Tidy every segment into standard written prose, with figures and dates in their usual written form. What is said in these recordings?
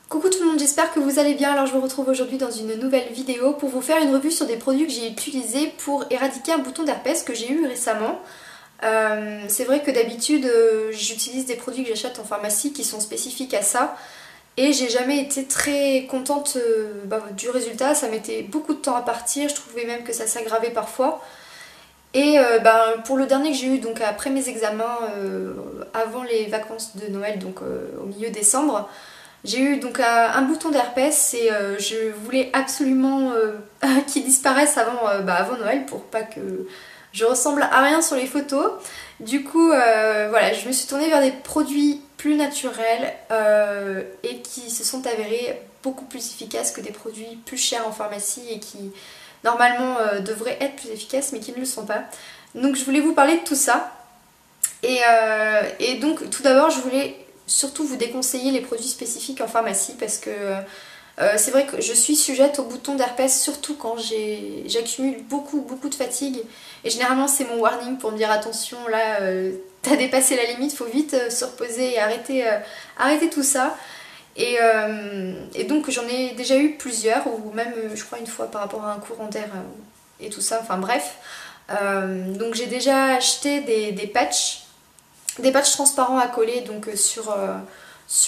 Coucou tout le monde, j'espère que vous allez bien. Alors je vous retrouve aujourd'hui dans une nouvelle vidéo pour vous faire une revue sur des produits que j'ai utilisés pour éradiquer un bouton d'herpès que j'ai eu récemment. C'est vrai que d'habitude j'utilise des produits que j'achète en pharmacie qui sont spécifiques à ça et j'ai jamais été très contente du résultat. Ça mettait beaucoup de temps à partir, je trouvais même que ça s'aggravait parfois. Et pour le dernier que j'ai eu donc après mes examens avant les vacances de Noël, donc au milieu décembre, j'ai eu donc un bouton d'herpès et je voulais absolument qu'il disparaisse avant Noël pour pas que je ressemble à rien sur les photos. Du coup, voilà, je me suis tournée vers des produits plus naturels et qui se sont avérés beaucoup plus efficaces que des produits plus chers en pharmacie et qui normalement devraient être plus efficaces mais qui ne le sont pas. Donc je voulais vous parler de tout ça. Et donc tout d'abord je voulais surtout vous déconseiller les produits spécifiques en pharmacie parce que c'est vrai que je suis sujette au bouton d'herpès surtout quand j'accumule beaucoup de fatigue et généralement c'est mon warning pour me dire attention là t'as dépassé la limite, faut vite se reposer et arrêter tout ça. Et donc j'en ai déjà eu plusieurs ou même je crois une fois par rapport à un courant d'air et tout ça, enfin bref. Donc j'ai déjà acheté des patchs transparents à coller donc sur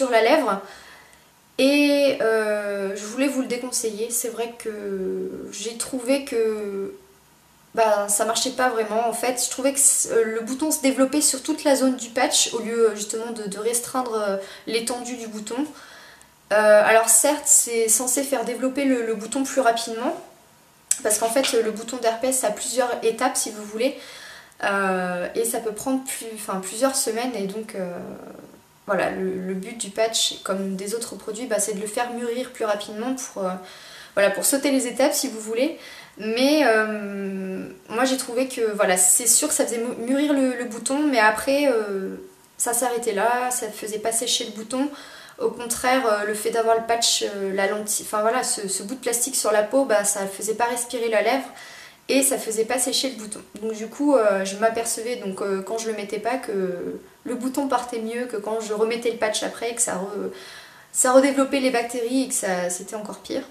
la lèvre et je voulais vous le déconseiller. C'est vrai que j'ai trouvé que ça marchait pas vraiment en fait. Je trouvais que le bouton se développait sur toute la zone du patch au lieu justement de restreindre l'étendue du bouton. Alors certes c'est censé faire développer le bouton plus rapidement parce qu'en fait le bouton d'herpès a plusieurs étapes si vous voulez. Et ça peut prendre plusieurs semaines et donc voilà, le but du patch comme des autres produits c'est de le faire mûrir plus rapidement pour sauter les étapes si vous voulez. Mais moi j'ai trouvé que voilà, c'est sûr que ça faisait mûrir le bouton mais après ça s'arrêtait là, ça faisait pas sécher le bouton. Au contraire, le fait d'avoir le patch, la lentille, enfin voilà, ce bout de plastique sur la peau, ça faisait pas respirer la lèvre et ça faisait pas sécher le bouton. Donc du coup je m'apercevais donc quand je le mettais pas que le bouton partait mieux que quand je remettais le patch après et que ça redéveloppait les bactéries et que c'était encore pire.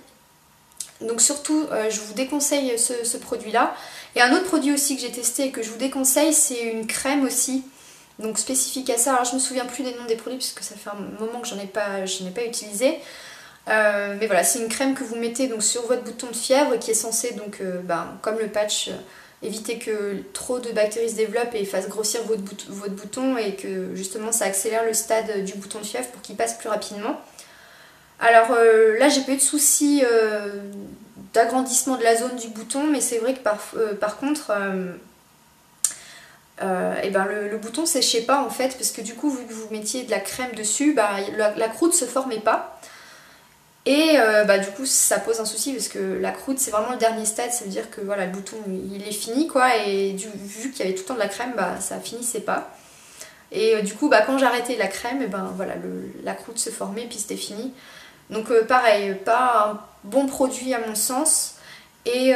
Donc surtout je vous déconseille ce produit là. Et un autre produit aussi que j'ai testé et que je vous déconseille, c'est une crème aussi. Donc spécifique à ça. Alors je me souviens plus des noms des produits parce que ça fait un moment que je n'ai pas utilisé. Mais voilà, c'est une crème que vous mettez donc sur votre bouton de fièvre qui est censée donc comme le patch éviter que trop de bactéries se développent et fassent grossir votre bouton et que justement ça accélère le stade du bouton de fièvre pour qu'il passe plus rapidement. Alors là j'ai pas eu de soucis d'agrandissement de la zone du bouton, mais c'est vrai que par contre le bouton séchait pas en fait parce que du coup vu que vous mettiez de la crème dessus, la croûte se formait pas. Et du coup ça pose un souci parce que la croûte c'est vraiment le dernier stade, ça veut dire que voilà, le bouton il est fini quoi, et vu qu'il y avait tout le temps de la crème, ça finissait pas. Et du coup quand j'arrêtais la crème, voilà, la croûte se formait et puis c'était fini. Donc pareil, pas un bon produit à mon sens. Et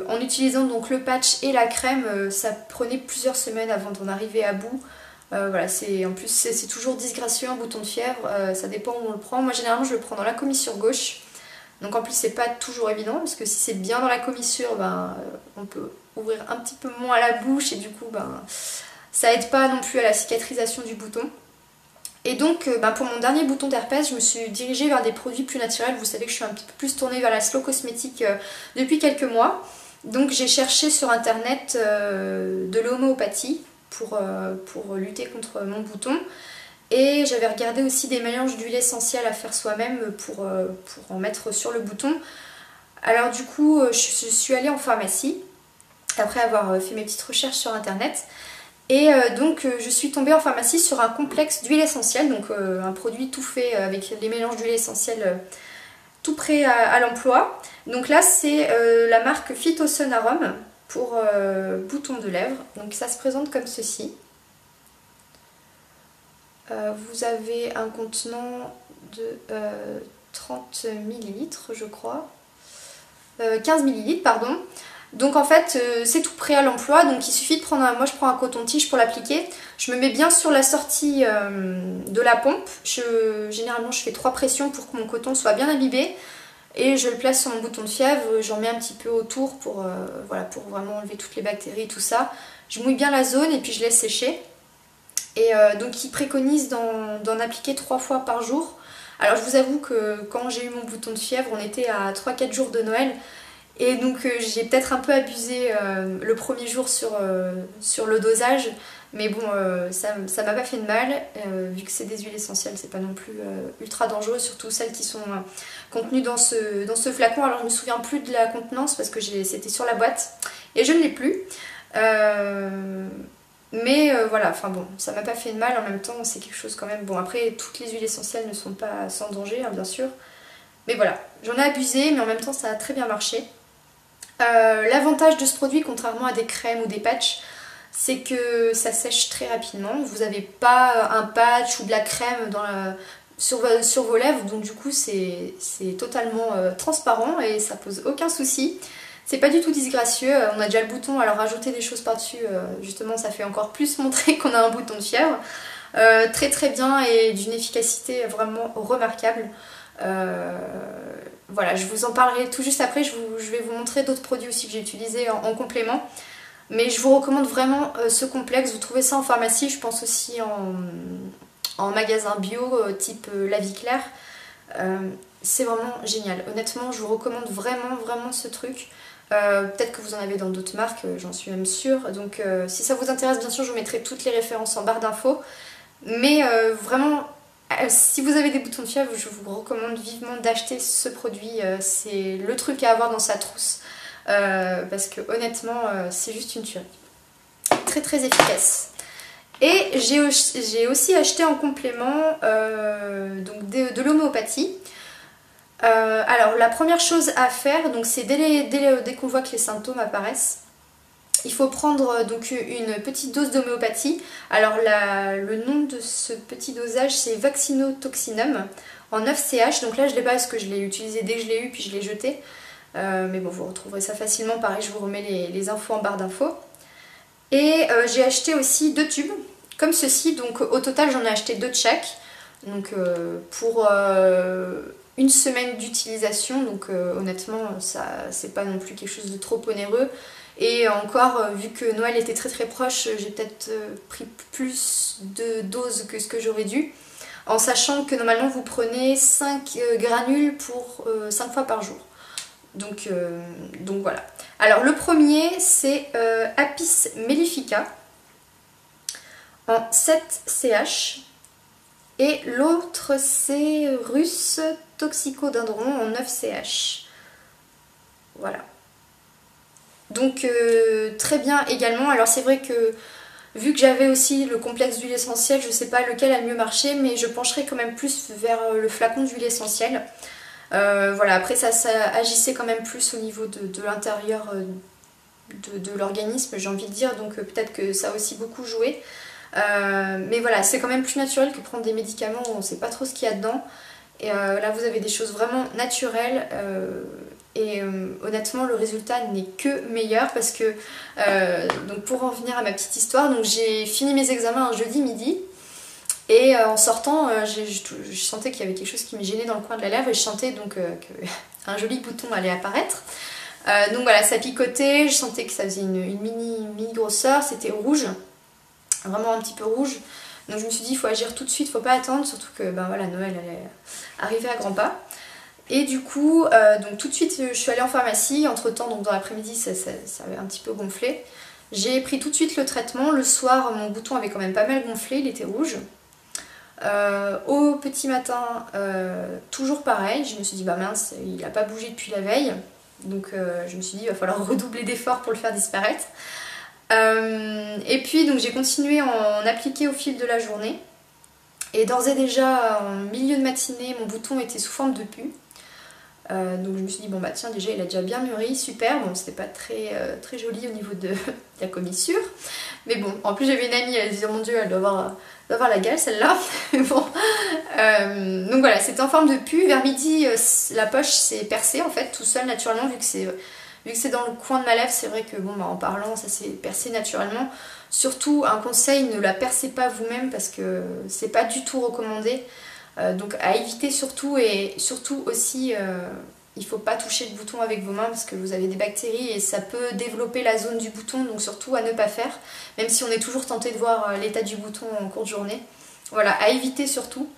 en utilisant donc le patch et la crème, ça prenait plusieurs semaines avant d'en arriver à bout. Voilà, en plus c'est toujours disgracieux un bouton de fièvre, ça dépend où on le prend. Moi généralement je le prends dans la commissure gauche, donc en plus c'est pas toujours évident parce que si c'est bien dans la commissure, on peut ouvrir un petit peu moins la bouche et du coup ça aide pas non plus à la cicatrisation du bouton. Et donc pour mon dernier bouton d'herpès, je me suis dirigée vers des produits plus naturels. Vous savez que je suis un petit peu plus tournée vers la slow cosmétique depuis quelques mois. Donc j'ai cherché sur internet de l'homéopathie pour lutter contre mon bouton. Et j'avais regardé aussi des mélanges d'huile essentielle à faire soi-même pour en mettre sur le bouton. Alors du coup je suis allée en pharmacie après avoir fait mes petites recherches sur internet. Et donc je suis tombée en pharmacie sur un complexe d'huile essentielle, donc un produit tout fait avec les mélanges d'huile essentielle tout prêt à l'emploi. Donc là c'est la marque Phytosun Arome pour boutons de lèvres. Donc ça se présente comme ceci. Vous avez un contenant de 30 ml je crois. 15 ml pardon. Donc en fait c'est tout prêt à l'emploi, donc il suffit de prendre moi je prends un coton-tige pour l'appliquer. Je me mets bien sur la sortie de la pompe. Généralement je fais 3 pressions pour que mon coton soit bien imbibé. Et je le place sur mon bouton de fièvre, j'en mets un petit peu autour pour, voilà, pour vraiment enlever toutes les bactéries et tout ça. Je mouille bien la zone et puis je laisse sécher. Et donc il préconise d'en appliquer 3 fois par jour. Alors je vous avoue que quand j'ai eu mon bouton de fièvre, on était à 3-4 jours de Noël. Et donc j'ai peut-être un peu abusé le premier jour sur le dosage. Mais bon, ça m'a pas fait de mal, vu que c'est des huiles essentielles, c'est pas non plus ultra dangereux, surtout celles qui sont contenues dans ce flacon. Alors je me souviens plus de la contenance parce que c'était sur la boîte et je ne l'ai plus. Mais voilà, enfin bon, ça m'a pas fait de mal, en même temps c'est quelque chose quand même. Bon, après toutes les huiles essentielles ne sont pas sans danger, hein, bien sûr. Mais voilà, j'en ai abusé, mais en même temps ça a très bien marché. L'avantage de ce produit, contrairement à des crèmes ou des patchs, c'est que ça sèche très rapidement. Vous n'avez pas un patch ou de la crème sur vos lèvres, donc du coup c'est totalement transparent et ça pose aucun souci. C'est pas du tout disgracieux, on a déjà le bouton, alors rajouter des choses par-dessus, justement ça fait encore plus montrer qu'on a un bouton de fièvre. Très très bien et d'une efficacité vraiment remarquable. Voilà, je vous en parlerai tout juste après, je vais vous montrer d'autres produits aussi que j'ai utilisés en complément. Mais je vous recommande vraiment ce complexe, vous trouvez ça en pharmacie, je pense aussi en magasin bio type La Vie Claire. C'est vraiment génial, honnêtement je vous recommande vraiment ce truc. Peut-être que vous en avez dans d'autres marques, j'en suis même sûre. Donc si ça vous intéresse, bien sûr je vous mettrai toutes les références en barre d'infos. Mais vraiment, si vous avez des boutons de fièvre, je vous recommande vivement d'acheter ce produit. C'est le truc à avoir dans sa trousse. Parce que honnêtement c'est juste une tuerie. Très très efficace. Et j'ai aussi acheté en complément donc de l'homéopathie. Alors la première chose à faire, donc c'est dès qu'on voit que les symptômes apparaissent, il faut prendre donc une petite dose d'homéopathie. Alors le nom de ce petit dosage c'est Vaccinotoxinum en 9CH. Donc là je l'ai pas parce que je l'ai utilisé dès que je l'ai eu puis je l'ai jeté. Mais bon, vous retrouverez ça facilement, pareil je vous remets les infos en barre d'infos. Et j'ai acheté aussi 2 tubes comme ceci, donc au total j'en ai acheté 2 de chaque, donc pour une semaine d'utilisation, donc honnêtement ça c'est pas non plus quelque chose de trop onéreux. Et encore, vu que Noël était très très proche, j'ai peut-être pris plus de doses que ce que j'aurais dû, en sachant que normalement vous prenez 5 granules pour 5 fois par jour. Donc voilà. Alors le premier c'est Apis mellifica en 7CH et l'autre c'est Rhus toxicodendron en 9CH. Voilà. Donc très bien également. Alors c'est vrai que vu que j'avais aussi le complexe d'huile essentielle, je sais pas lequel a le mieux marché, mais je pencherai quand même plus vers le flacon d'huile essentielle. Voilà, après ça agissait quand même plus au niveau de l'intérieur de l'organisme, j'ai envie de dire, donc peut-être que ça a aussi beaucoup joué. Mais voilà, c'est quand même plus naturel que prendre des médicaments où on ne sait pas trop ce qu'il y a dedans. Et là vous avez des choses vraiment naturelles et honnêtement le résultat n'est que meilleur parce que donc pour en venir à ma petite histoire, donc j'ai fini mes examens un jeudi midi. Et en sortant, je sentais qu'il y avait quelque chose qui me gênait dans le coin de la lèvre et je sentais donc qu'un joli bouton allait apparaître. Donc voilà, ça picotait, je sentais que ça faisait une mini grosseur, c'était rouge, vraiment un petit peu rouge. Donc je me suis dit il faut agir tout de suite, faut pas attendre, surtout que ben voilà, Noël allait arriver à grands pas. Et du coup, donc tout de suite je suis allée en pharmacie, entre temps donc dans l'après-midi ça avait un petit peu gonflé. J'ai pris tout de suite le traitement, le soir mon bouton avait quand même pas mal gonflé, il était rouge. Au petit matin, toujours pareil, je me suis dit bah mince, il n'a pas bougé depuis la veille, donc je me suis dit il va falloir redoubler d'efforts pour le faire disparaître. Et puis donc j'ai continué à en appliquer au fil de la journée, et d'ores et déjà en milieu de matinée mon bouton était sous forme de pus. Donc je me suis dit bon bah tiens déjà il a déjà bien mûri, super, bon c'était pas très joli au niveau de la commissure, mais bon en plus j'avais une amie, elle disait mon dieu elle doit avoir la gale celle-là. Bon. Donc voilà, c'était en forme de pus, vers midi la poche s'est percée en fait tout seul naturellement vu vu que c'est dans le coin de ma lèvre, c'est vrai que bon, bah, en parlant ça s'est percé naturellement. Surtout un conseil, ne la percez pas vous-même parce que c'est pas du tout recommandé. Donc à éviter surtout, et surtout aussi il faut pas toucher le bouton avec vos mains parce que vous avez des bactéries et ça peut développer la zone du bouton, donc surtout à ne pas faire, même si on est toujours tenté de voir l'état du bouton en cours de journée. Voilà, à éviter surtout.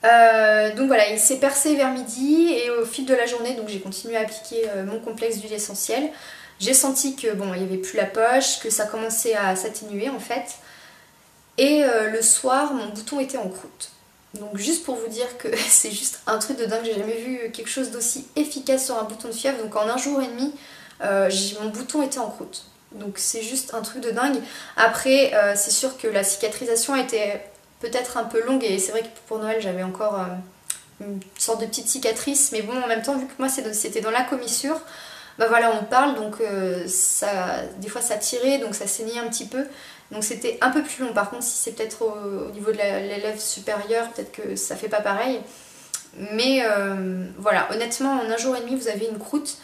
Donc voilà, il s'est percé vers midi et au fil de la journée, donc j'ai continué à appliquer mon complexe d'huile essentielle. J'ai senti que bon, il n'y avait plus la poche, que ça commençait à s'atténuer en fait. Et le soir, mon bouton était en croûte. Donc juste pour vous dire que c'est juste un truc de dingue, j'ai jamais vu quelque chose d'aussi efficace sur un bouton de fièvre. Donc en un jour et demi, mon bouton était en croûte. Donc c'est juste un truc de dingue. Après, c'est sûr que la cicatrisation était peut-être un peu longue et c'est vrai que pour Noël j'avais encore une sorte de petite cicatrice. Mais bon, en même temps, vu que moi c'était dans la commissure, bah voilà, on parle, donc des fois ça tirait, donc ça saignait un petit peu. Donc c'était un peu plus long. Par contre, si c'est peut-être au niveau de la lèvre supérieure, peut-être que ça fait pas pareil. Mais voilà, honnêtement, en un jour et demi, vous avez une croûte.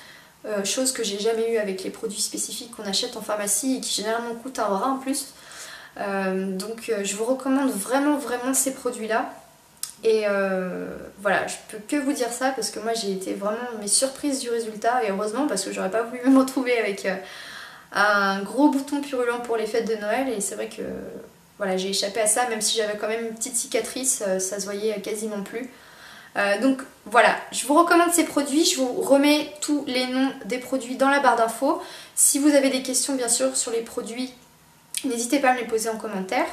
Chose que j'ai jamais eu avec les produits spécifiques qu'on achète en pharmacie et qui généralement coûtent un bras en plus. Donc je vous recommande vraiment ces produits-là. Et voilà, je peux que vous dire ça parce que moi j'ai été vraiment surprise du résultat et heureusement parce que j'aurais pas voulu me retrouver avec un gros bouton purulent pour les fêtes de Noël et c'est vrai que voilà, j'ai échappé à ça même si j'avais quand même une petite cicatrice, ça se voyait quasiment plus. Donc voilà, je vous recommande ces produits, je vous remets tous les noms des produits dans la barre d'infos. Si vous avez des questions bien sûr sur les produits, n'hésitez pas à me les poser en commentaire.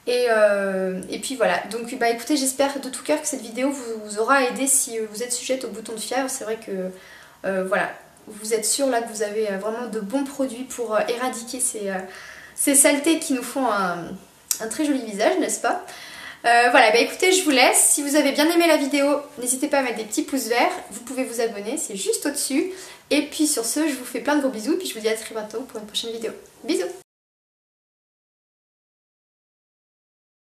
Et puis voilà, donc bah écoutez, j'espère de tout cœur que cette vidéo vous aura aidé si vous êtes sujette au bouton de fièvre. C'est vrai que voilà, vous êtes sûr là que vous avez vraiment de bons produits pour éradiquer ces saletés qui nous font un très joli visage, n'est-ce pas? Voilà, bah écoutez, je vous laisse. Si vous avez bien aimé la vidéo, n'hésitez pas à mettre des petits pouces verts. Vous pouvez vous abonner, c'est juste au-dessus. Et puis sur ce, je vous fais plein de gros bisous. Puis je vous dis à très bientôt pour une prochaine vidéo. Bisous!